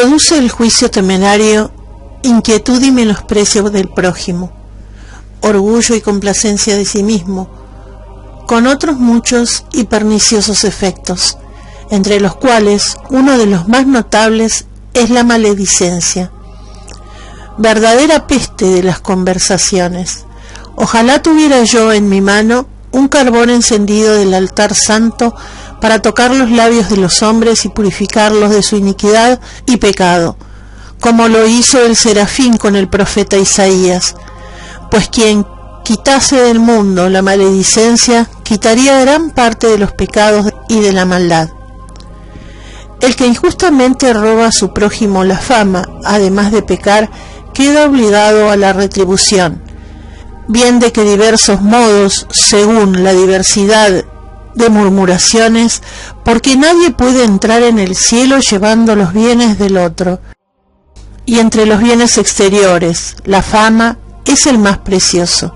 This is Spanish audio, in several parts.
Produce el juicio temerario inquietud y menosprecio del prójimo, orgullo y complacencia de sí mismo, con otros muchos y perniciosos efectos, entre los cuales uno de los más notables es la maledicencia, verdadera peste de las conversaciones. Ojalá tuviera yo en mi mano un carbón encendido del altar santo para tocar los labios de los hombres y purificarlos de su iniquidad y pecado, como lo hizo el serafín con el profeta Isaías, pues quien quitase del mundo la maledicencia, quitaría gran parte de los pecados y de la maldad. El que injustamente roba a su prójimo la fama, además de pecar, queda obligado a la retribución, bien de que diversos modos, según la diversidad de murmuraciones, porque nadie puede entrar en el cielo llevando los bienes del otro, y entre los bienes exteriores, la fama es el más precioso.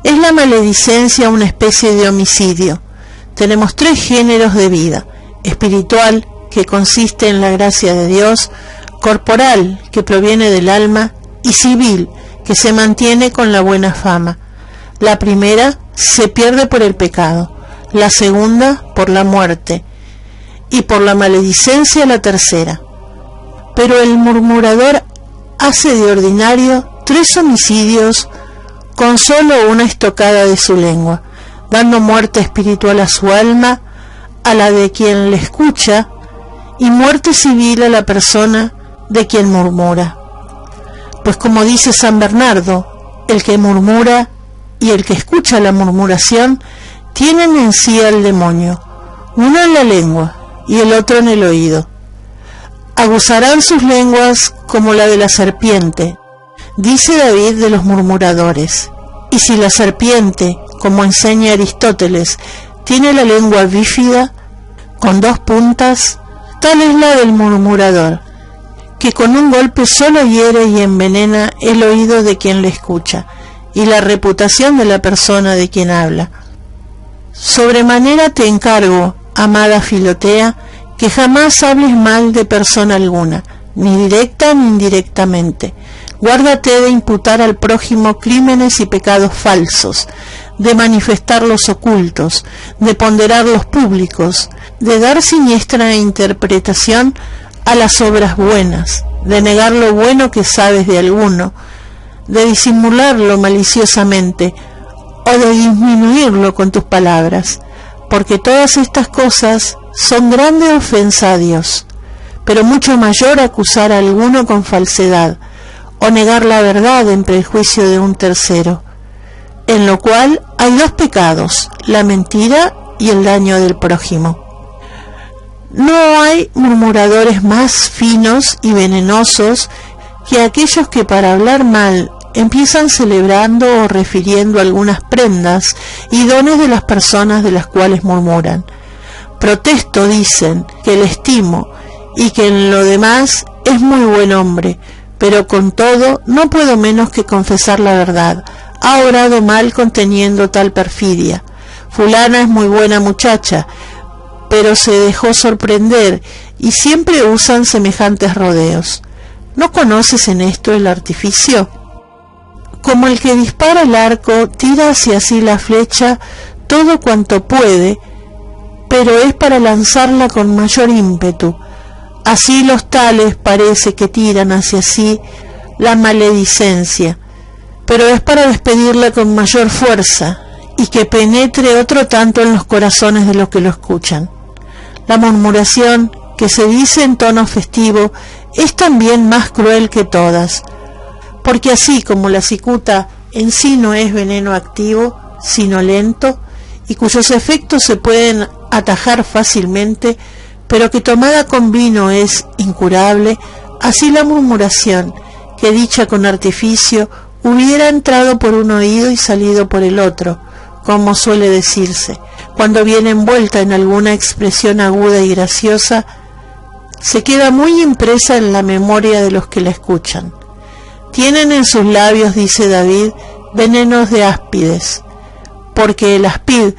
Es la maledicencia una especie de homicidio. Tenemos tres géneros de vida: espiritual, que consiste en la gracia de Dios; corporal, que proviene del alma; y civil, que se mantiene con la buena fama. La primera se pierde por el pecado, la segunda por la muerte, y por la maledicencia la tercera. Pero el murmurador hace de ordinario 3 homicidios con solo una estocada de su lengua, dando muerte espiritual a su alma, a la de quien le escucha, y muerte civil a la persona de quien murmura. Pues como dice San Bernardo, el que murmura y el que escucha la murmuración tienen en sí al demonio, uno en la lengua y el otro en el oído. Aguzarán sus lenguas como la de la serpiente, dice David de los murmuradores. Y si la serpiente, como enseña Aristóteles, tiene la lengua bífida, con 2 puntas, tal es la del murmurador, que con un golpe solo hiere y envenena el oído de quien le escucha, y la reputación de la persona de quien habla. Sobremanera te encargo, amada Filotea, que jamás hables mal de persona alguna, ni directa ni indirectamente. Guárdate de imputar al prójimo crímenes y pecados falsos, de manifestar los ocultos, de ponderar los públicos, de dar siniestra interpretación a las obras buenas, de negar lo bueno que sabes de alguno, de disimularlo maliciosamente o de disminuirlo con tus palabras, porque todas estas cosas son grande ofensa a Dios, pero mucho mayor acusar a alguno con falsedad, o negar la verdad en prejuicio de un tercero, en lo cual hay 2 pecados, la mentira y el daño del prójimo. No hay murmuradores más finos y venenosos que aquellos que para hablar mal empiezan celebrando o refiriendo algunas prendas y dones de las personas de las cuales murmuran. Protesto, dicen, que le estimo y que en lo demás es muy buen hombre, pero con todo no puedo menos que confesar la verdad. Ha obrado mal conteniendo tal perfidia. Fulana es muy buena muchacha, pero se dejó sorprender y siempre usan semejantes rodeos. ¿No conoces en esto el artificio? Como el que dispara el arco, tira hacia sí la flecha todo cuanto puede, pero es para lanzarla con mayor ímpetu. Así los tales parece que tiran hacia sí la maledicencia, pero es para despedirla con mayor fuerza y que penetre otro tanto en los corazones de los que lo escuchan. La murmuración, que se dice en tono festivo, es también más cruel que todas, porque así como la cicuta en sí no es veneno activo, sino lento, y cuyos efectos se pueden atajar fácilmente, pero que tomada con vino es incurable, así la murmuración, que dicha con artificio, hubiera entrado por un oído y salido por el otro, como suele decirse, cuando viene envuelta en alguna expresión aguda y graciosa, se queda muy impresa en la memoria de los que la escuchan. Tienen en sus labios, dice David, venenos de áspides, porque el áspid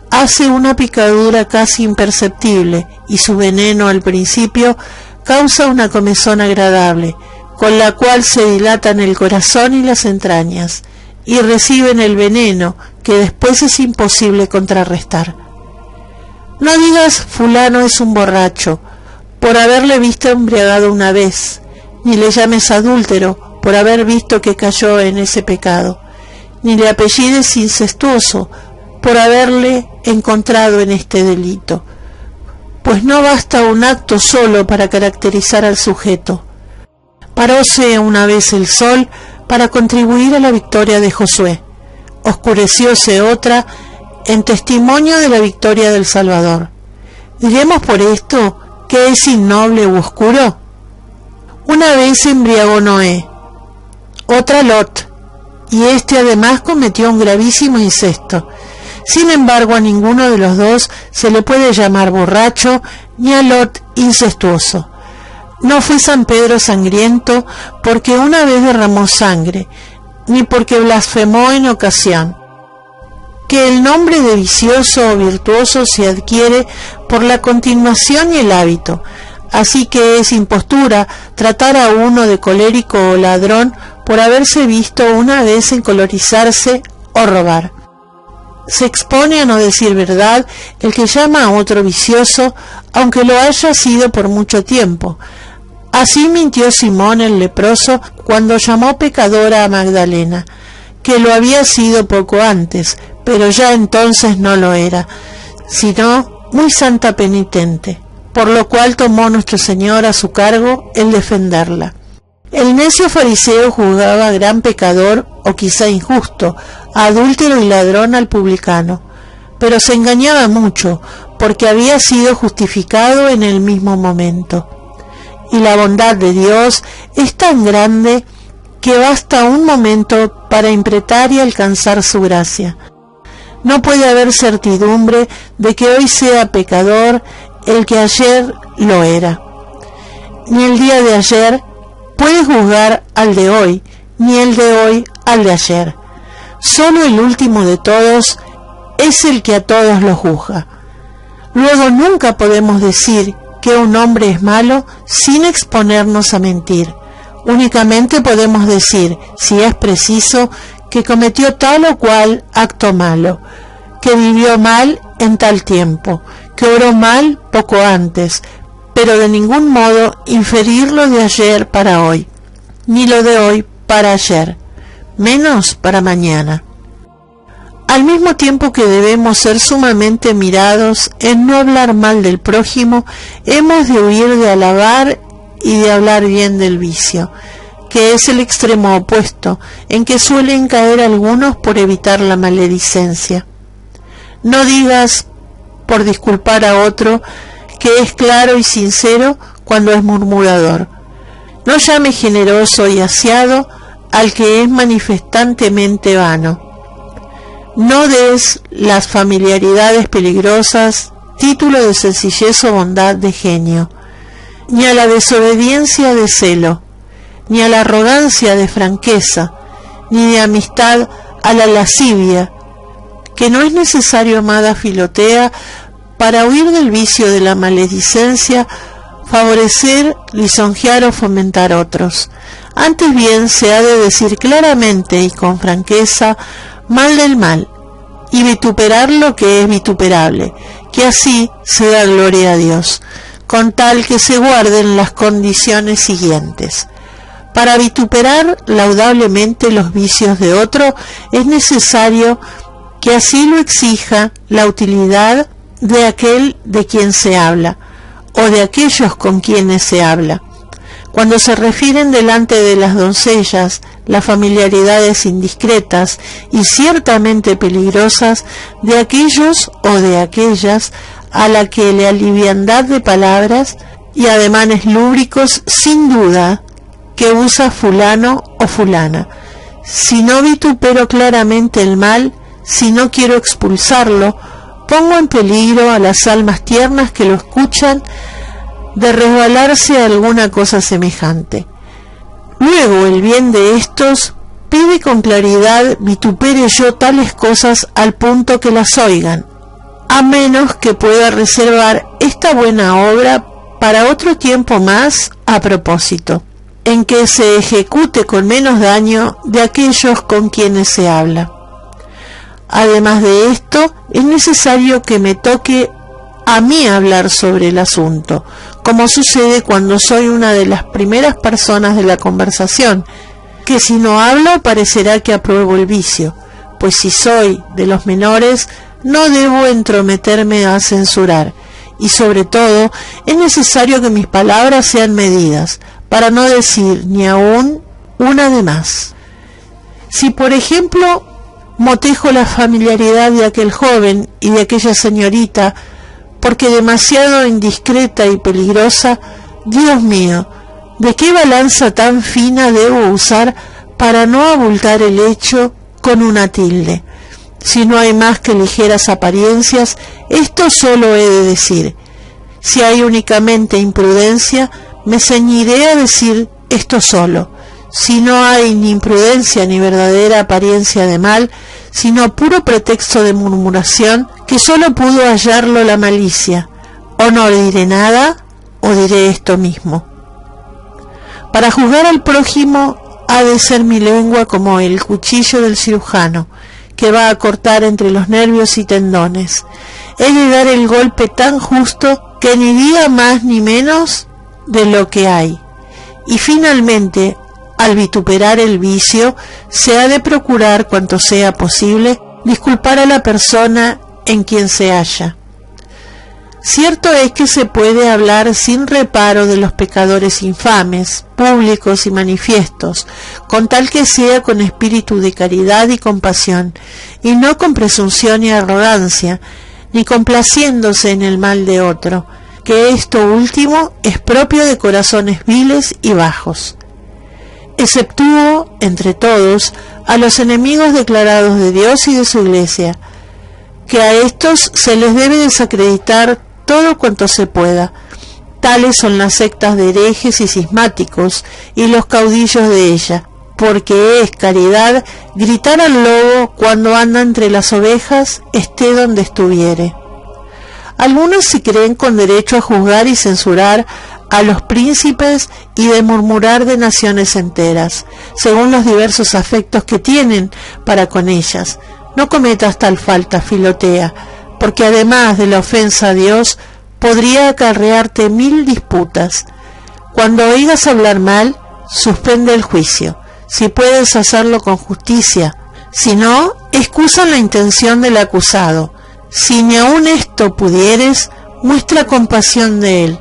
hace una picadura casi imperceptible, y su veneno al principio causa una comezón agradable, con la cual se dilatan el corazón y las entrañas, y reciben el veneno que después es imposible contrarrestar. No digas fulano es un borracho, por haberle visto embriagado una vez, ni le llames adúltero, por haber visto que cayó en ese pecado, ni le apellides incestuoso, por haberle encontrado en este delito, pues no basta un acto solo para caracterizar al sujeto. Paróse una vez el sol para contribuir a la victoria de Josué, oscurecióse otra en testimonio de la victoria del Salvador. ¿Diremos por esto que es innoble u oscuro? Una vez se embriagó Noé, otra Lot, y éste además cometió un gravísimo incesto. Sin embargo, a ninguno de los dos se le puede llamar borracho, ni a Lot incestuoso. No fue San Pedro sangriento porque una vez derramó sangre, ni porque blasfemó en ocasión. Que el nombre de vicioso o virtuoso se adquiere por la continuación y el hábito, así que es impostura tratar a uno de colérico o ladrón por haberse visto una vez encolorizarse o robar. Se expone a no decir verdad el que llama a otro vicioso, aunque lo haya sido por mucho tiempo. Así mintió Simón el leproso cuando llamó pecadora a Magdalena, que lo había sido poco antes, pero ya entonces no lo era, sino muy santa penitente, por lo cual tomó nuestro Señor a su cargo el defenderla. El necio fariseo juzgaba gran pecador, o quizá injusto, adúltero y ladrón al publicano, pero se engañaba mucho, porque había sido justificado en el mismo momento. Y la bondad de Dios es tan grande que basta un momento para impretar y alcanzar su gracia. No puede haber certidumbre de que hoy sea pecador el que ayer lo era. Ni el día de ayer puede juzgar al de hoy, ni el de hoy al de ayer. Solo el último de todos es el que a todos lo juzga. Luego nunca podemos decir que un hombre es malo sin exponernos a mentir. Únicamente podemos decir, si es preciso, que cometió tal o cual acto malo, que vivió mal en tal tiempo, que oró mal poco antes, pero de ningún modo inferir lo de ayer para hoy, ni lo de hoy para ayer, menos para mañana. Al mismo tiempo que debemos ser sumamente mirados en no hablar mal del prójimo, hemos de huir de alabar y de hablar bien del vicio, que es el extremo opuesto, en que suelen caer algunos por evitar la maledicencia. No digas, por disculpar a otro, que es claro y sincero cuando es murmurador. No llame generoso y aseado al que es manifestantemente vano. No des las familiaridades peligrosas título de sencillez o bondad de genio, ni a la desobediencia de celo, ni a la arrogancia de franqueza, ni de amistad a la lascivia, que no es necesario, amada Filotea, para huir del vicio de la maledicencia, favorecer, lisonjear o fomentar otros. Antes bien se ha de decir claramente y con franqueza mal del mal, y vituperar lo que es vituperable, que así se da gloria a Dios, con tal que se guarden las condiciones siguientes. Para vituperar laudablemente los vicios de otro es necesario que así lo exija la utilidad de aquel de quien se habla, o de aquellos con quienes se habla. Cuando se refieren delante de las doncellas las familiaridades indiscretas y ciertamente peligrosas de aquellos o de aquellas a la que la liviandad de palabras y ademanes lúbricos sin duda que usa fulano o fulana. Si no vitupero claramente el mal, si no quiero expulsarlo, pongo en peligro a las almas tiernas que lo escuchan de resbalarse a alguna cosa semejante. Luego el bien de estos pide con claridad vitupere yo tales cosas al punto que las oigan, a menos que pueda reservar esta buena obra para otro tiempo más a propósito, en que se ejecute con menos daño de aquellos con quienes se habla. Además de esto, es necesario que me toque a mí hablar sobre el asunto, como sucede cuando soy una de las primeras personas de la conversación, que si no hablo parecerá que apruebo el vicio, pues si soy de los menores no debo entrometerme a censurar, y sobre todo es necesario que mis palabras sean medidas, para no decir ni aún una de más. Si por ejemplo motejo la familiaridad de aquel joven y de aquella señorita, porque demasiado indiscreta y peligrosa, Dios mío, ¿de qué balanza tan fina debo usar para no abultar el hecho con una tilde? Si no hay más que ligeras apariencias, esto solo he de decir. Si hay únicamente imprudencia, me ceñiré a decir esto solo. Si no hay ni imprudencia ni verdadera apariencia de mal, sino puro pretexto de murmuración, que solo pudo hallarlo la malicia, o no diré nada, o diré esto mismo. Para juzgar al prójimo ha de ser mi lengua como el cuchillo del cirujano, que va a cortar entre los nervios y tendones. He de dar el golpe tan justo que ni diga más ni menos de lo que hay. Y finalmente, al vituperar el vicio, se ha de procurar cuanto sea posible disculpar a la persona en quien se halla. Cierto es que se puede hablar sin reparo de los pecadores infames, públicos y manifiestos, con tal que sea con espíritu de caridad y compasión, y no con presunción y arrogancia, ni complaciéndose en el mal de otro, que esto último es propio de corazones viles y bajos. Exceptúo, entre todos, a los enemigos declarados de Dios y de su Iglesia, que a estos se les debe desacreditar todo cuanto se pueda. Tales son las sectas de herejes y cismáticos y los caudillos de ella, porque es caridad gritar al lobo cuando anda entre las ovejas, esté donde estuviere. Algunos se creen con derecho a juzgar y censurar a los príncipes y de murmurar de naciones enteras, según los diversos afectos que tienen para con ellas. No cometas tal falta, Filotea, porque además de la ofensa a Dios, podría acarrearte 1000 disputas. Cuando oigas hablar mal, suspende el juicio, si puedes hacerlo con justicia, si no, excusa la intención del acusado. Si ni aun esto pudieres, muestra compasión de él,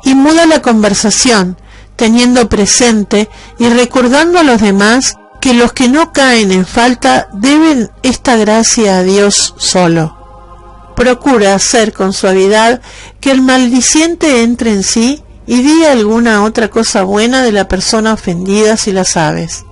y muda la conversación, teniendo presente y recordando a los demás que los que no caen en falta deben esta gracia a Dios solo. Procura hacer con suavidad que el maldiciente entre en sí y diga alguna otra cosa buena de la persona ofendida si la sabes.